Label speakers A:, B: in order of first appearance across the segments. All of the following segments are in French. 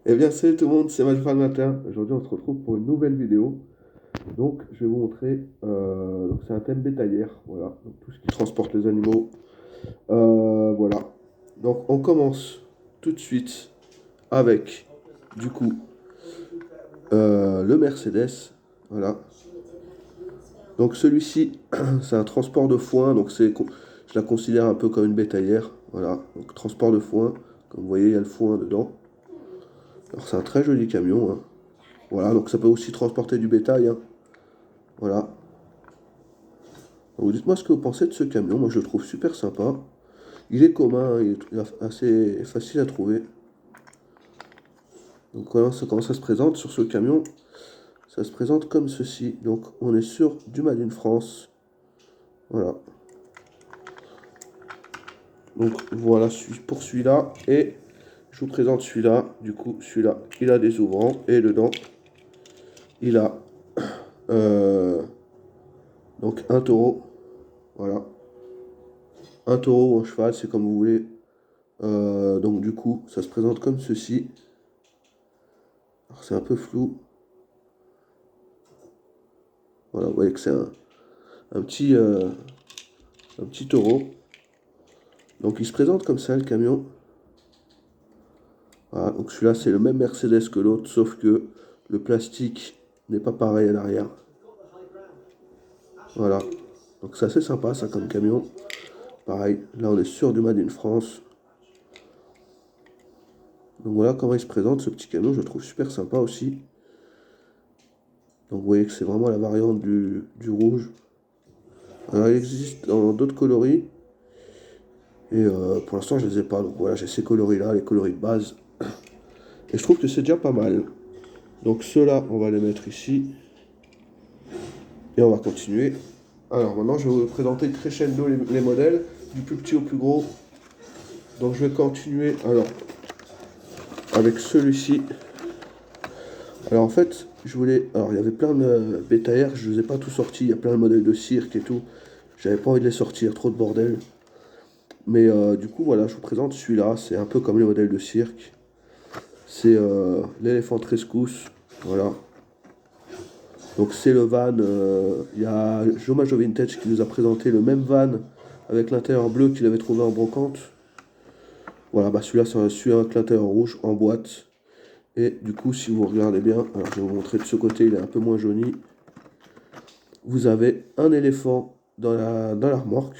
A: Eh bien, salut tout le monde, c'est Malfan Matin. Aujourd'hui, on se retrouve pour une nouvelle vidéo. Donc, je vais vous montrer. Donc, c'est un thème bétaillère. Voilà, donc tout ce qui transporte les animaux. Voilà. Donc, on commence tout de suite avec, du coup, le Mercedes. Voilà. Donc, celui-ci, c'est un transport de foin. Donc, je la considère un peu comme une bétaillère. Voilà. Donc, transport de foin. Comme vous voyez, il y a le foin dedans. Alors, c'est un très joli camion, hein. Voilà, donc ça peut aussi transporter du bétail, hein. Voilà. Donc, dites-moi ce que vous pensez de ce camion. Moi, je le trouve super sympa. Il est commun, il est assez facile à trouver. Donc, voilà, comment ça se présente sur ce camion? Ça se présente comme ceci. Donc, on est sur du Made in France. Voilà. Donc, voilà pour celui-là. Et je vous présente celui-là. Du coup, celui-là, il a des ouvrants. Et dedans, il a euh, donc un taureau. Voilà. Un taureau ou un cheval, c'est comme vous voulez. Donc, du coup, ça se présente comme ceci. Alors, c'est un peu flou. Voilà, vous voyez que c'est un petit, euh, un petit taureau. Donc il se présente comme ça le camion. Voilà, donc celui-là c'est le même Mercedes que l'autre, sauf que le plastique n'est pas pareil à l'arrière. Voilà. Donc c'est assez sympa ça comme camion. Pareil, là on est sur du Made in France. Donc voilà comment il se présente ce petit camion, je le trouve super sympa aussi. Donc vous voyez que c'est vraiment la variante du rouge. Alors il existe dans d'autres coloris. Et pour l'instant je les ai pas. Donc voilà, j'ai ces coloris là, les coloris de base. Et je trouve que c'est déjà pas mal. Donc ceux-là, on va les mettre ici. Et on va continuer. Alors maintenant, je vais vous présenter crescendo les modèles, du plus petit au plus gros. Donc je vais continuer alors avec celui-ci. Alors en fait, je voulais. Alors il y avait plein de bétaillères, je ne les ai pas tous sortis. Il y a plein de modèles de cirque et tout. J'avais pas envie de les sortir, trop de bordel. Mais du coup, voilà, je vous présente celui-là. C'est un peu comme les modèles de cirque. C'est l'éléphant rescousse. Voilà. Donc c'est le van. Il y a Jomajo Vintage qui nous a présenté le même van avec l'intérieur bleu qu'il avait trouvé en brocante. Voilà, bah celui-là c'est celui avec l'intérieur rouge en boîte. Et du coup, si vous regardez bien, alors je vais vous montrer de ce côté, il est un peu moins jauni. Vous avez un éléphant dans la remorque.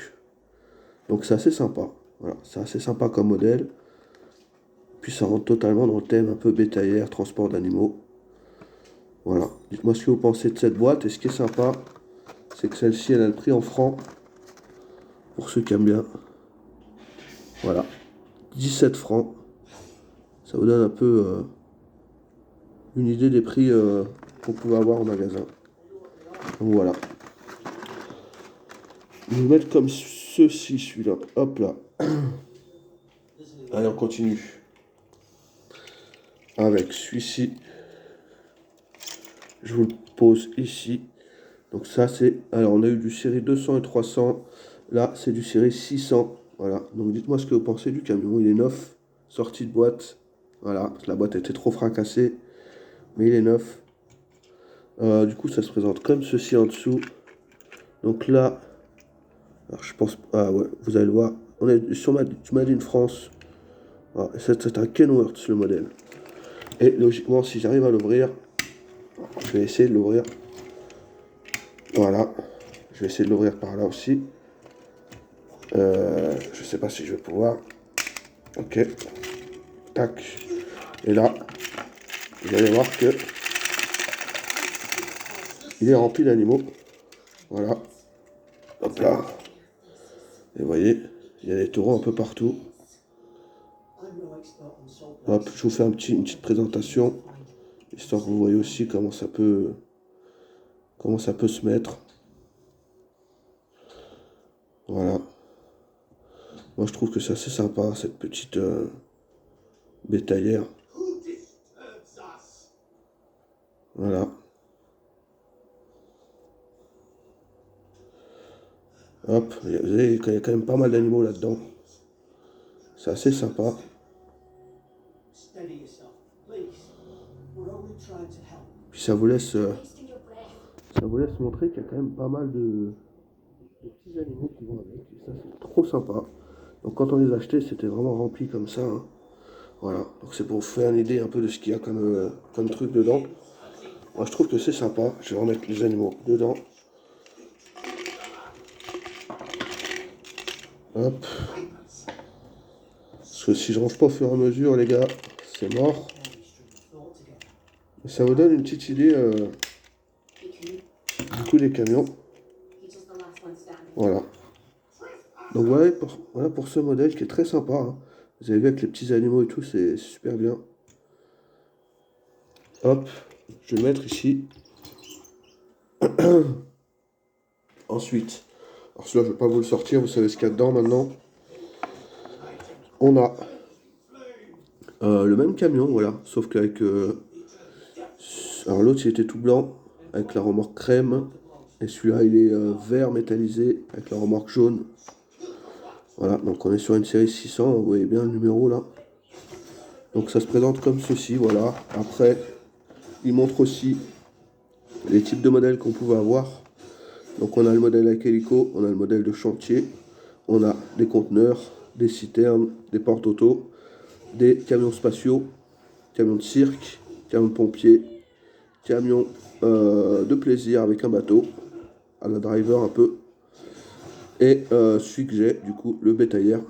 A: Donc c'est assez sympa. Voilà, c'est assez sympa comme modèle. Puis ça rentre totalement dans le thème un peu bétaillère, transport d'animaux. Voilà. Dites-moi ce que vous pensez de cette boîte. Et ce qui est sympa, c'est que celle-ci, elle a le prix en francs. Pour ceux qui aiment bien. Voilà. 17 francs. Ça vous donne un peu une idée des prix qu'on pouvait avoir au magasin. Donc voilà. Je vais mettre comme ceci, celui-là. Hop là. Allez, on continue. Avec celui-ci. Je vous le pose ici. Donc ça, c'est... Alors, on a eu du série 200 et 300. Là, c'est du série 600. Voilà. Donc dites-moi ce que vous pensez du camion. Il est neuf. Sorti de boîte. Voilà. Parce que la boîte était trop fracassée. Mais il est neuf. Du coup, ça se présente comme ceci en dessous. Donc là, alors je pense, ah ouais, vous allez le voir, on est sur Made in France. Ah, c'est un Kenworth le modèle. Et logiquement, si j'arrive à l'ouvrir, je vais essayer de l'ouvrir. Voilà, je vais essayer de l'ouvrir par là aussi. Je sais pas si je vais pouvoir. Ok, tac. Et là, vous allez voir que il est rempli d'animaux. Voilà, hop là. Et vous voyez, il y a des taureaux un peu partout. Hop, je vous fais une petite présentation, histoire que vous voyez aussi comment ça peut se mettre. Voilà. Moi, je trouve que c'est assez sympa, cette petite bétaillère. Voilà. Hop, vous voyez, il y a quand même pas mal d'animaux là-dedans. C'est assez sympa. Puis ça vous laisse montrer qu'il y a quand même pas mal de petits animaux qui vont avec. Et ça, c'est trop sympa. Donc quand on les achetait, c'était vraiment rempli comme ça, hein. Voilà, donc c'est pour vous faire une idée un peu de ce qu'il y a comme truc dedans. Moi je trouve que c'est sympa. Je vais remettre les animaux dedans. Hop. Parce que si je range pas au fur et à mesure, les gars, c'est mort. Et ça vous donne une petite idée du coup des camions. Voilà. Donc voilà pour ce modèle qui est très sympa, hein. Vous avez vu avec les petits animaux et tout, c'est super bien. Hop, je vais le mettre ici. Ensuite, alors celui-là je ne vais pas vous le sortir, vous savez ce qu'il y a dedans maintenant. On a le même camion, voilà, sauf qu'avec... alors l'autre il était tout blanc, avec la remorque crème. Et celui-là il est vert métallisé, avec la remorque jaune. Voilà, donc on est sur une série 600, vous voyez bien le numéro là. Donc ça se présente comme ceci, voilà. Après, il montre aussi les types de modèles qu'on pouvait avoir. Donc on a le modèle avec hélico, on a le modèle de chantier, on a des conteneurs, des citernes, des porte-autos, des camions spatiaux, camions de cirque, camions de pompiers, camions de plaisir avec un bateau, à la driver un peu, et celui que j'ai, du coup, le bétaillère.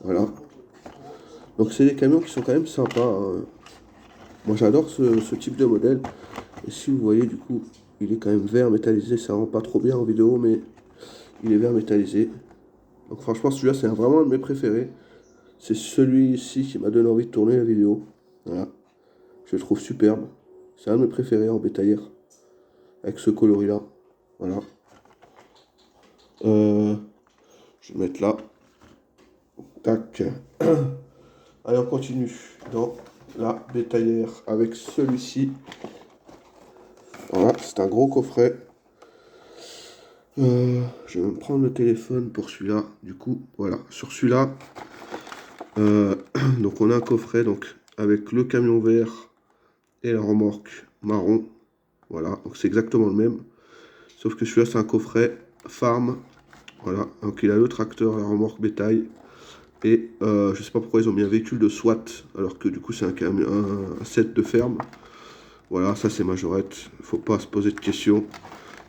A: Voilà. Donc c'est des camions qui sont quand même sympas, hein. Moi j'adore ce type de modèle. Et si vous voyez, du coup, il est quand même vert métallisé, ça rend pas trop bien en vidéo, mais il est vert métallisé. Donc franchement, celui-là, c'est vraiment un de mes préférés. C'est celui-ci qui m'a donné envie de tourner la vidéo. Voilà. Je le trouve superbe. C'est un de mes préférés en bétaillère. Avec ce coloris-là. Voilà. Je vais le mettre là. Tac. Allez, on continue dans la bétaillère avec celui-ci. Voilà, c'est un gros coffret. Je vais me prendre le téléphone pour celui-là. Du coup, voilà. Sur celui-là, donc on a un coffret donc avec le camion vert et la remorque marron. Voilà, donc c'est exactement le même. Sauf que celui-là, c'est un coffret farm. Voilà, donc il a le tracteur, la remorque bétail. Et je sais pas pourquoi ils ont mis un véhicule de SWAT, alors que du coup, c'est un set de ferme. Voilà, ça c'est majorette. Faut pas se poser de questions.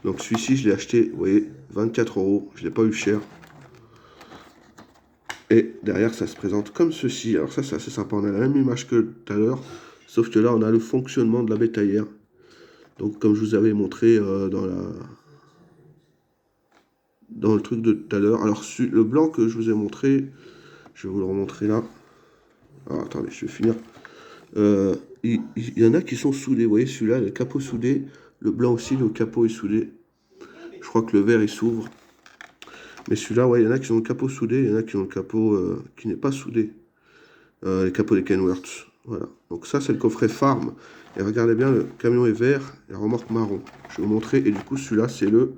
A: Donc celui-ci, je l'ai acheté, vous voyez, 24 €. Je l'ai pas eu cher. Et derrière, ça se présente comme ceci. Alors ça, c'est assez sympa. On a la même image que tout à l'heure. Sauf que là, on a le fonctionnement de la bétaillère. Donc comme je vous avais montré dans le truc de tout à l'heure. Alors le blanc que je vous ai montré, je vais vous le remontrer là. Alors, attendez, je vais finir. Il y en a qui sont soudés. Vous voyez celui-là, le capot soudé. Le blanc aussi, le capot est soudé. Je crois que le vert il s'ouvre. Mais celui-là, ouais, il y en a qui ont le capot soudé, il y en a qui ont le capot qui n'est pas soudé. Les capots des Kenworth. Voilà. Donc ça, c'est le coffret Farm. Et regardez bien, le camion est vert, la remorque marron. Je vais vous montrer. Et du coup, celui-là, c'est le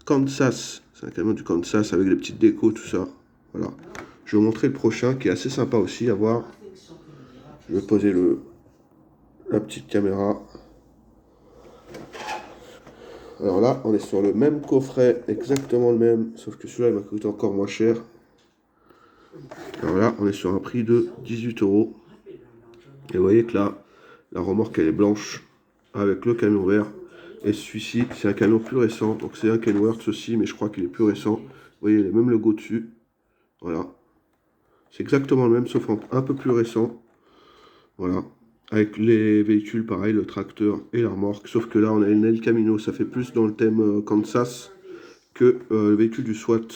A: Kansas. C'est un camion du Kansas avec des petites décos, tout ça. Voilà. Je vais vous montrer le prochain qui est assez sympa aussi à voir. Je vais poser la petite caméra. Alors là, on est sur le même coffret, exactement le même, sauf que celui-là, il m'a coûté encore moins cher. Alors là, on est sur un prix de 18 €. Et vous voyez que là, la remorque, elle est blanche, avec le camion vert. Et celui-ci, c'est un camion plus récent, donc c'est un Kenworth aussi, mais je crois qu'il est plus récent. Vous voyez, il y a le même logo dessus. Voilà. C'est exactement le même, sauf un peu plus récent. Voilà. Avec les véhicules, pareil, le tracteur et la remorque. Sauf que là, on a une El Camino. Ça fait plus dans le thème Kansas que le véhicule du SWAT.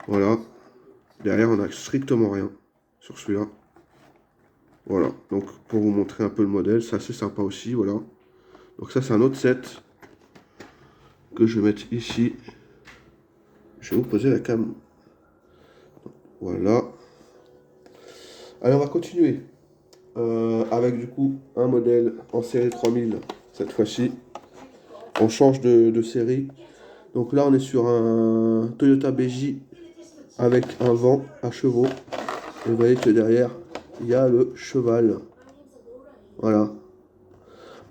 A: Voilà. Derrière, on n'a strictement rien sur celui-là. Voilà. Donc, pour vous montrer un peu le modèle, c'est assez sympa aussi. Voilà. Donc ça, c'est un autre set que je vais mettre ici. Je vais vous poser la cam. Voilà. Allez, on va continuer. Avec du coup un modèle en série 3000 cette fois-ci. On change de série. Donc là on est sur un Toyota BJ avec un vent à chevaux. Et vous voyez que derrière il y a le cheval. Voilà.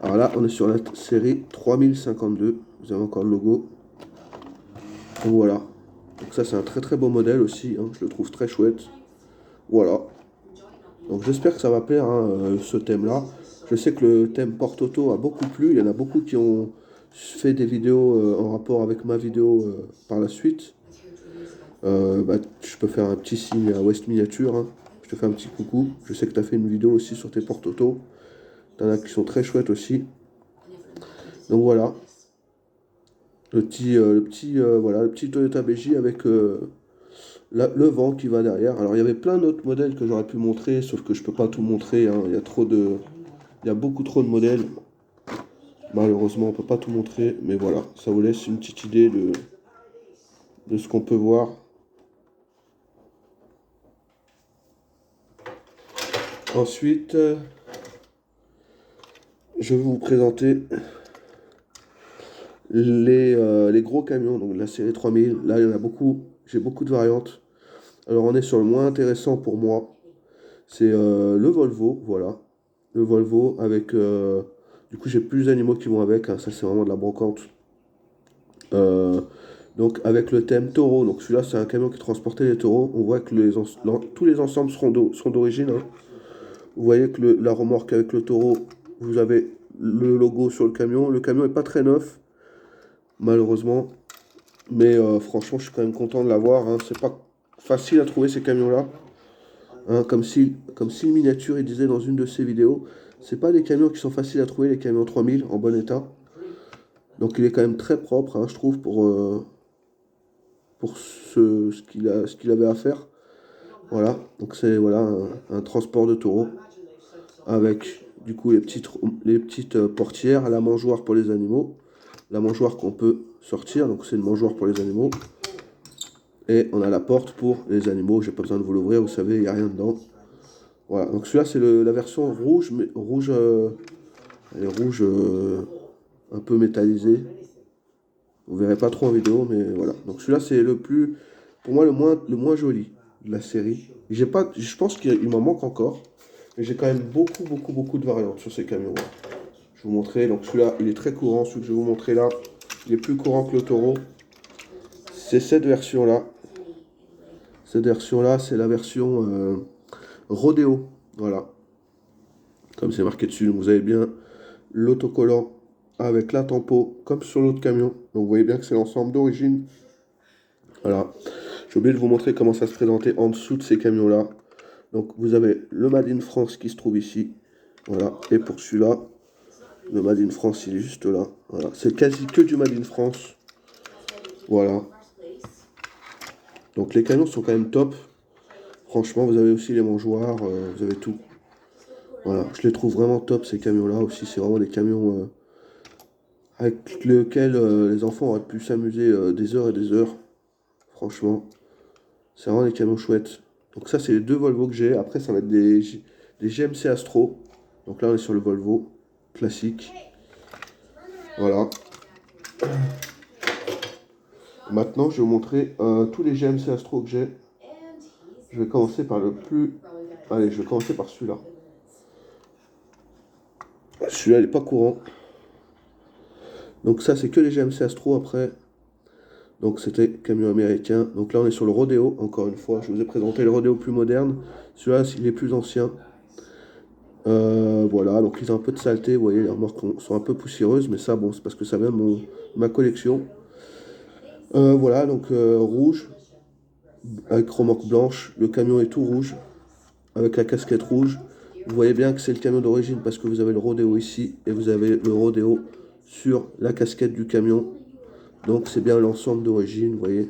A: Alors là, on est sur la série 3052. Vous avez encore le logo. Donc voilà. Donc ça, c'est un très très beau modèle aussi, hein. Je le trouve très chouette. Voilà. Donc j'espère que ça va plaire, hein, ce thème-là. Je sais que le thème porte-auto a beaucoup plu. Il y en a beaucoup qui ont fait des vidéos en rapport avec ma vidéo par la suite. Bah, je peux faire un petit signe à West Miniature, hein. Je te fais un petit coucou. Je sais que tu as fait une vidéo aussi sur tes porte-auto. T'en as qui sont très chouettes aussi. Donc voilà. Voilà, le petit Toyota BJ avec le vent qui va derrière. Alors il y avait plein d'autres modèles que j'aurais pu montrer, sauf que je peux pas tout montrer, hein. Il y a beaucoup trop de modèles. Malheureusement, on peut pas tout montrer, mais voilà, ça vous laisse une petite idée de ce qu'on peut voir. Ensuite, je vais vous présenter les gros camions, donc la série 3000. Là, il y en a beaucoup. J'ai beaucoup de variantes. Alors, on est sur le moins intéressant pour moi. C'est le Volvo, voilà. Le Volvo avec... du coup, j'ai plus d'animaux qui vont avec, hein. Ça, c'est vraiment de la brocante. Euh, donc, avec le thème taureau. Donc, celui-là, c'est un camion qui transportait les taureaux. On voit que tous les ensembles sont d'origine, hein. Vous voyez que la remorque avec le taureau, vous avez le logo sur le camion. Le camion n'est pas très neuf, malheureusement. Mais franchement, je suis quand même content de l'avoir, hein. C'est pas facile à trouver ces camions-là, hein. Comme si Miniature il disait dans une de ses vidéos, c'est pas des camions qui sont faciles à trouver, les camions 3000 en bon état. Donc il est quand même très propre, hein, je trouve, pour ce qu'il avait à faire. Voilà, donc c'est voilà, un transport de taureau avec du coup les petites portières, la mangeoire pour les animaux, la mangeoire qu'on peut sortir, donc c'est une mangeoire pour les animaux. Et on a la porte pour les animaux, j'ai pas besoin de vous l'ouvrir, vous savez, il n'y a rien dedans. Voilà, donc celui-là c'est la version rouge, mais rouge, elle est rouge un peu métallisée. Vous verrez pas trop en vidéo, mais voilà. Donc celui-là c'est pour moi le moins joli de la série. Je pense qu'il m'en manque encore, mais j'ai quand même beaucoup de variantes sur ces camions. Voilà. Je vais vous montrer, donc celui-là il est très courant, celui que je vais vous montrer là, il est plus courant que le Taureau. C'est cette version-là. Cette version-là, c'est la version Rodeo. Voilà. Comme c'est marqué dessus, vous avez bien l'autocollant avec la tempo, comme sur l'autre camion. Donc vous voyez bien que c'est l'ensemble d'origine. Voilà. J'ai oublié de vous montrer comment ça se présentait en dessous de ces camions-là. Donc vous avez le Made in France qui se trouve ici. Voilà. Et pour celui-là, le Made in France, il est juste là. Voilà. C'est quasi que du Made in France. Voilà. Donc les camions sont quand même top. Franchement, vous avez aussi les mangeoires, vous avez tout. Voilà, je les trouve vraiment top ces camions-là aussi. C'est vraiment des camions avec lesquels les enfants auraient pu s'amuser des heures et des heures. Franchement, c'est vraiment des camions chouettes. Donc ça, c'est les deux Volvo que j'ai. Après, ça va être des GMC Astro. Donc là, on est sur le Volvo classique. Voilà. Maintenant, je vais vous montrer tous les GMC Astro que j'ai. Je vais commencer par le plus... Allez, je vais commencer par celui-là. Celui-là, il n'est pas courant. Donc ça, c'est que les GMC Astro après. Donc c'était camion américain. Donc là, on est sur le Rodeo, encore une fois. Je vous ai présenté le Rodeo plus moderne. Celui-là, il est plus ancien. Voilà, donc ils ont un peu de saleté. Vous voyez, les remorques sont un peu poussiéreuses. Mais ça, bon, c'est parce que ça vient de ma collection. Voilà, donc rouge, avec remorque blanche. Le camion est tout rouge, avec la casquette rouge. Vous voyez bien que c'est le camion d'origine parce que vous avez le Rodeo ici. Et vous avez le Rodeo sur la casquette du camion. Donc c'est bien l'ensemble d'origine, vous voyez.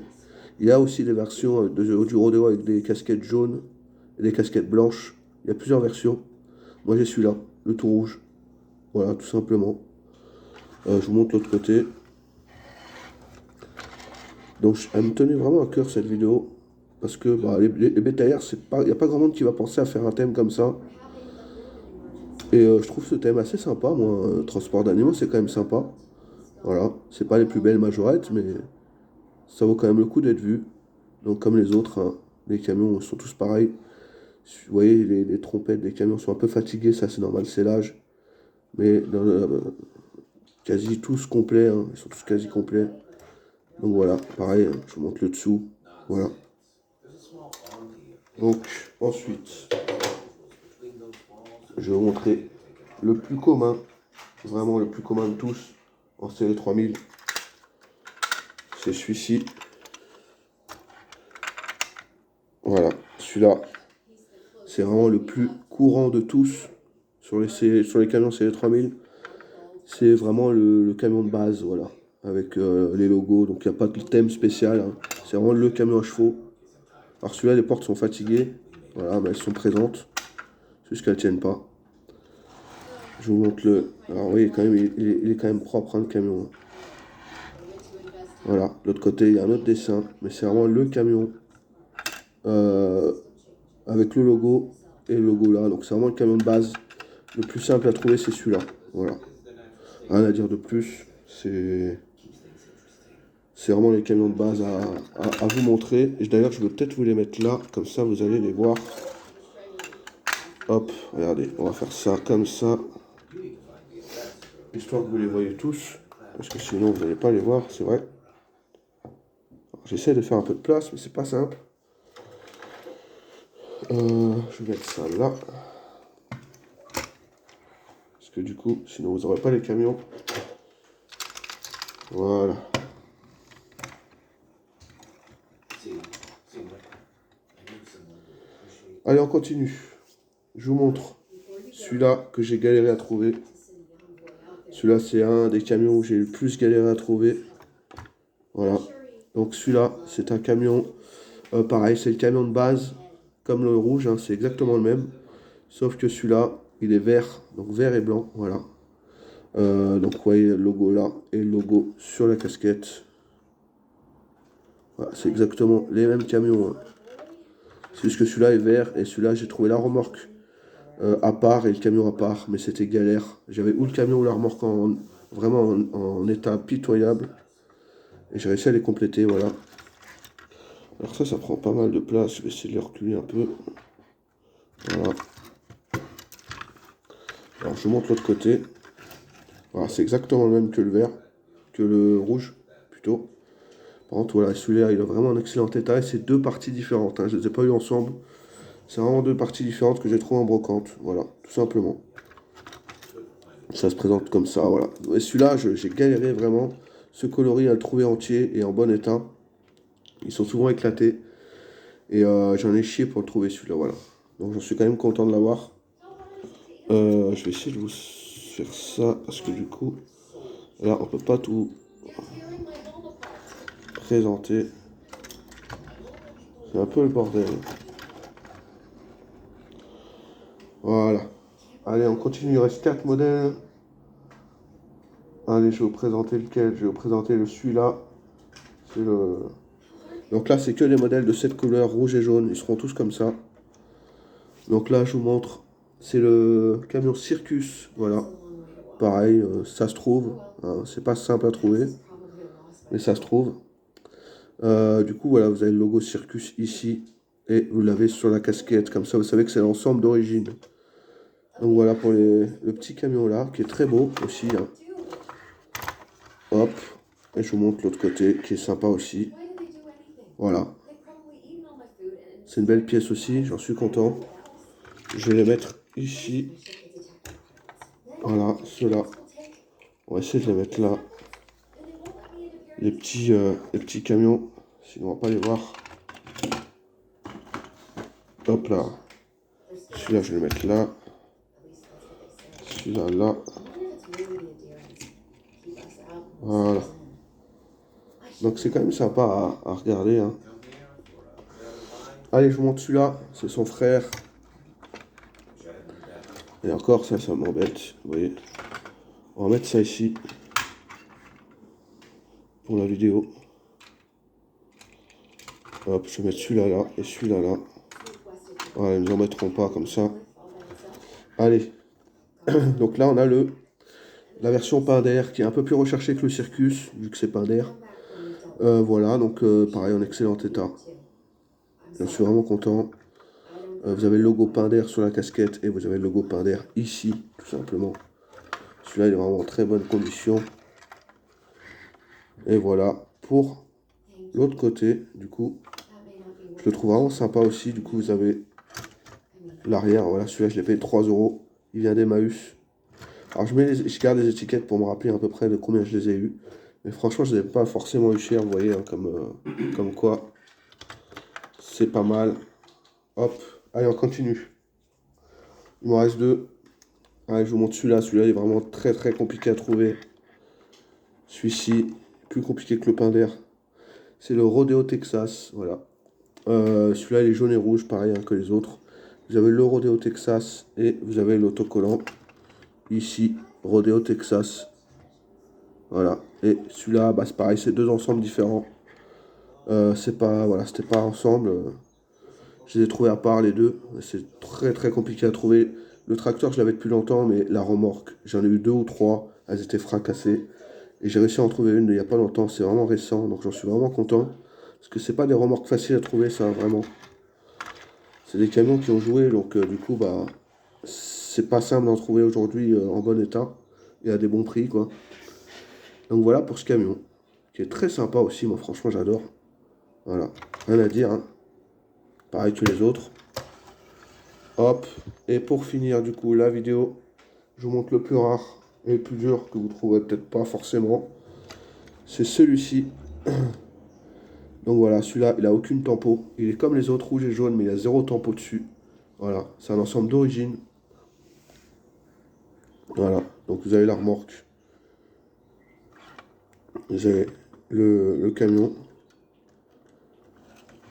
A: Il y a aussi des versions du Rodeo avec des casquettes jaunes et des casquettes blanches. Il y a plusieurs versions. Moi j'ai celui-là, le tout rouge. Voilà, tout simplement. Je vous montre l'autre côté. Donc elle me tenait vraiment à cœur cette vidéo. Parce que bah, les bétaillères, il n'y a pas grand monde qui va penser à faire un thème comme ça. Et je trouve ce thème assez sympa, moi. Transport d'animaux, c'est quand même sympa. Voilà, c'est pas les plus belles majorettes, mais ça vaut quand même le coup d'être vu. Donc comme les autres, hein, les camions sont tous pareils. Vous voyez, les trompettes des camions sont un peu fatiguées, ça c'est normal, c'est l'âge. Mais quasi tous complets, hein, ils sont tous quasi complets. Donc voilà, pareil, hein, je vous montre le dessous. Voilà. Donc ensuite, je vais vous montrer le plus commun, vraiment le plus commun de tous en série 3000. C'est celui-ci. Voilà, celui-là, c'est vraiment le plus courant de tous sur les camions série 3000. C'est vraiment le camion de base, voilà, avec les logos. Donc il n'y a pas de thème spécial, hein. C'est vraiment le camion à chevaux. Alors celui-là, les portes sont fatiguées. Voilà, mais elles sont présentes. C'est juste qu'elles ne tiennent pas. Je vous montre le... Alors oui, quand même, il est quand même propre, hein, le camion. Voilà, de l'autre côté, il y a un autre dessin. Mais c'est vraiment le camion euh, avec le logo et le logo là. Donc c'est vraiment le camion de base. Le plus simple à trouver, c'est celui-là. Voilà. Rien à dire de plus. C'est vraiment les camions de base à vous montrer. Et d'ailleurs, je vais peut-être vous les mettre là. Comme ça, vous allez les voir. Hop, regardez. On va faire ça comme ça. Histoire que vous les voyez tous. Parce que sinon, vous n'allez pas les voir, c'est vrai. J'essaie de faire un peu de place, mais c'est pas simple. Je vais mettre ça là. Parce que du coup, sinon vous n'aurez pas les camions. Voilà. Allez, on continue. Je vous montre celui-là que j'ai galéré à trouver. Celui-là, c'est un des camions où j'ai le plus galéré à trouver. Voilà. Donc celui-là, c'est un camion. Pareil, c'est le camion de base, comme le rouge, hein, c'est exactement le même. Sauf que celui-là, il est vert. Donc vert et blanc, voilà. Donc vous voyez le logo là et le logo sur la casquette. Voilà, c'est exactement les mêmes camions, hein. C'est juste que celui-là est vert et celui-là j'ai trouvé la remorque à part et le camion à part, mais c'était galère. J'avais ou le camion ou la remorque vraiment en état pitoyable et j'ai réussi à les compléter, voilà. Alors ça prend pas mal de place, je vais essayer de les reculer un peu. Voilà. Alors je vous montre l'autre côté. Voilà, c'est exactement le même que le vert, que le rouge plutôt. Par contre, voilà, celui-là, il a vraiment un excellent état et c'est deux parties différentes, hein. Je ne les ai pas eu ensemble. C'est vraiment deux parties différentes que j'ai trouvées en brocante. Voilà, tout simplement. Ça se présente comme ça, voilà. Et celui-là, j'ai galéré vraiment. Ce coloris à le trouver entier et en bon état. Ils sont souvent éclatés. Et j'en ai chié pour le trouver celui-là, voilà. Donc j'en suis quand même content de l'avoir. Je vais essayer de vous faire ça parce que du coup, là, on peut pas tout présenter. C'est un peu le bordel. Voilà. Allez, on continue. Il reste 4 modèles. Allez, je vais vous présenter lequel. Je vais vous présenter celui-là. C'est le... Donc là, c'est que les modèles de cette couleur, rouge et jaune. Ils seront tous comme ça. Donc là, je vous montre. C'est le camion Circus. Voilà. Pareil, ça se trouve, hein. C'est pas simple à trouver. Mais ça se trouve. Du coup, voilà, vous avez le logo Circus ici. Et vous l'avez sur la casquette. Comme ça, vous savez que c'est l'ensemble d'origine. Donc voilà pour le petit camion là, qui est très beau aussi, hein. Hop. Et je vous montre l'autre côté, qui est sympa aussi. Voilà. C'est une belle pièce aussi, j'en suis content. Je vais les mettre ici. Voilà, ceux-là. On va essayer de les mettre là. Les petits camions, sinon on va pas les voir. Hop là. Celui-là, je vais le mettre là. Celui-là, là. Voilà. Donc c'est quand même sympa à regarder, hein. Allez, je vous montre celui-là. C'est son frère. Et encore, ça m'embête. Vous voyez. On va mettre ça ici. Pour la vidéo. Hop, je vais mettre celui-là là et celui-là là. Voilà, ils ne nous en mettront pas comme ça. Allez. Donc là, on a la version Pinder qui est un peu plus recherchée que le Circus, vu que c'est Pinder. Voilà, donc pareil, en excellent état. Je suis vraiment content. Vous avez le logo Pinder sur la casquette et vous avez le logo Pinder ici, tout simplement. Celui-là, il est vraiment en très bonne condition. Et voilà, pour l'autre côté, du coup, je le trouve vraiment sympa aussi. Du coup, vous avez l'arrière. Voilà, celui-là, je l'ai payé 3 €. Il vient d'Emmaüs. Alors, je garde les étiquettes pour me rappeler à peu près de combien je les ai eu. Mais franchement, je ne les ai pas forcément eu cher, vous voyez, hein, comme quoi. C'est pas mal. Hop, allez, on continue. Il m'en reste 2. Allez, je vous montre celui-là. Celui-là, il est vraiment très très compliqué à trouver. Celui-ci, plus compliqué que le Pinder. C'est le Rodeo Texas, voilà. Celui-là, il est jaune et rouge, pareil hein, que les autres. Vous avez le Rodeo Texas et vous avez l'autocollant. Ici, Rodeo Texas. Voilà. Et celui-là, bah, c'est pareil, c'est 2 ensembles différents. C'est pas, voilà, c'était pas ensemble. Je les ai trouvés à part les deux. C'est très très compliqué à trouver. Le tracteur, je l'avais depuis longtemps, mais la remorque, j'en ai eu 2 ou 3. Elles étaient fracassées. Et j'ai réussi à en trouver une il n'y a pas longtemps. C'est vraiment récent, donc j'en suis vraiment content. Parce que c'est pas des remorques faciles à trouver, ça, vraiment. C'est des camions qui ont joué, donc du coup, bah, c'est pas simple d'en trouver aujourd'hui en bon état. Et à des bons prix, quoi. Donc voilà pour ce camion. Qui est très sympa aussi, moi franchement j'adore. Voilà, rien à dire, hein. Pareil que les autres. Hop, et pour finir du coup la vidéo, je vous montre le plus rare et le plus dur que vous trouverez peut-être pas forcément. C'est celui-ci. Donc voilà, celui-là, il a aucune tempo. Il est comme les autres, rouge et jaune, mais il a 0 tempo dessus. Voilà, c'est un ensemble d'origine. Voilà, donc vous avez la remorque. Vous avez le camion.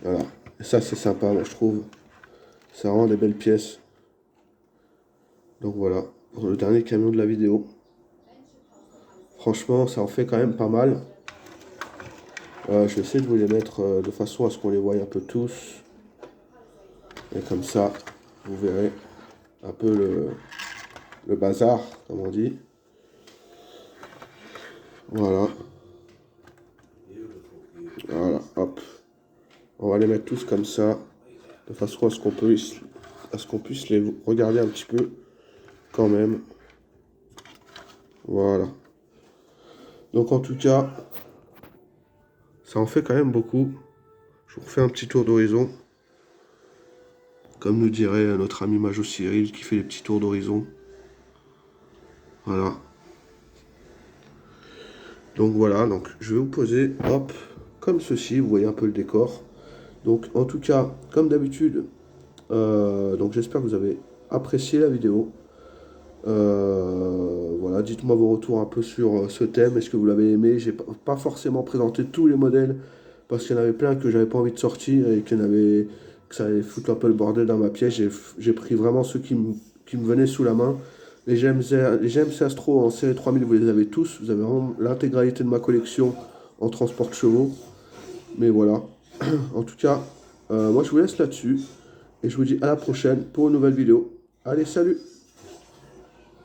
A: Voilà, et ça c'est sympa, moi je trouve. C'est vraiment des belles pièces. Donc voilà, pour le dernier camion de la vidéo. Franchement, ça en fait quand même pas mal. Je vais essayer de vous les mettre de façon à ce qu'on les voie un peu tous. Et comme ça, vous verrez un peu le bazar, comme on dit. Voilà. Voilà, hop. On va les mettre tous comme ça, de façon à ce qu'on puisse les regarder un petit peu quand même. Voilà. Donc en tout cas, ça en fait quand même beaucoup. Je vous refais un petit tour d'horizon. Comme nous dirait notre ami Majo Cyril qui fait les petits tours d'horizon. Voilà. Donc voilà, donc je vais vous poser, hop, comme ceci, vous voyez un peu le décor. Donc en tout cas, comme d'habitude, donc j'espère que vous avez apprécié la vidéo. Voilà, dites-moi vos retours un peu sur ce thème. Est-ce que vous l'avez aimé? J'ai pas forcément présenté tous les modèles parce qu'il y en avait plein que j'avais pas envie de sortir et que ça allait foutre un peu le bordel dans ma pièce. J'ai pris vraiment ceux qui me venaient sous la main. Les GMC Astro en série 3000, vous les avez tous. Vous avez vraiment l'intégralité de ma collection en transport de chevaux. Mais voilà. En tout cas, moi je vous laisse là-dessus. Et je vous dis à la prochaine pour une nouvelle vidéo. Allez, salut!